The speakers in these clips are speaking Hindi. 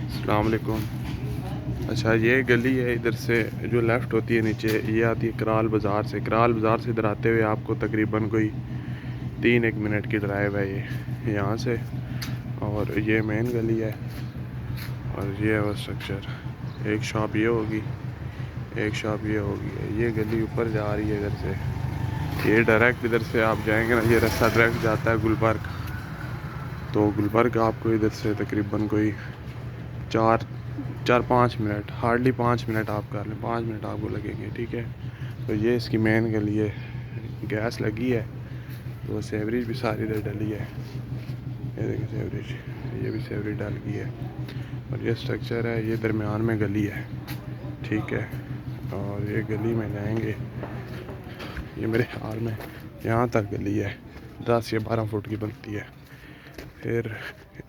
अस्सलाम वालेकुम। अच्छा, ये गली है, इधर से जो लेफ़्ट होती है नीचे, ये आती है कराल बाज़ार से। कराल बाज़ार से इधर आते हुए आपको तकरीबन कोई 3-1 मिनट की ड्राइव है ये यहाँ से। और ये मेन गली है और ये है वो स्ट्रक्चर। एक शॉप ये होगी, एक शॉप ये होगी। ये गली ऊपर जा रही है इधर से। ये डायरेक्ट इधर से आप जाएंगे ना, ये रास्ता डायरेक्ट जाता है गुलबर्ग। तो गुलबर्ग आपको इधर से तकरीबन कोई 4-5 मिनट, हार्डली 5 मिनट आप कर लें, 5 मिनट आपको लगेंगे, ठीक है। तो ये इसकी मेन गली है, गैस लगी है। तो सेवरेज भी सारी इधर डली है, ये देखिए सेवरेज, ये भी सेवरेज डल गई है। और ये स्ट्रक्चर है, ये दरमियान में गली है, ठीक है। और ये गली में जाएंगे, ये मेरे ख्याल में यहाँ तक गली है, 10 या 12 फुट की बनती है। फिर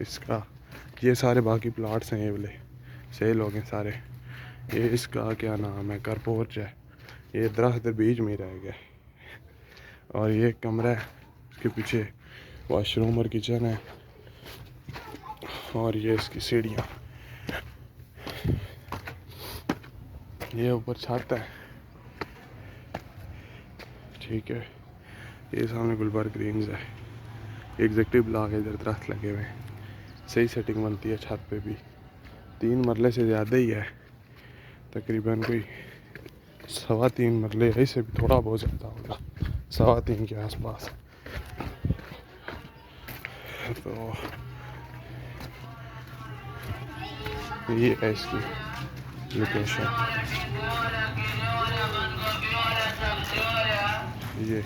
इसका ये सारे बाकी प्लाट्स हैं, ये वाले सेल हो गए सारे। ये इसका क्या नाम है, कारपोर्च है। ये दरख्त इधर बीच में ही रह गया। और ये कमरा है, उसके पीछे वॉशरूम और किचन है। और ये इसकी सीढ़ियाँ, ये ऊपर छत है, ठीक है। ये सामने गुलबर्ग ग्रीन्स है, एग्जेक्टिव ब्लॉक है, इधर दरख्त लगे हुए हैं, सही सेटिंग बनती है। छत पे भी 3 मरले से ज़्यादा ही है, तकरीबन कोई 3.25 मरले है, इससे भी थोड़ा बहुत ज़्यादा होगा, 3.25 के आसपास। तो ये है इसकी लोकेशन। ये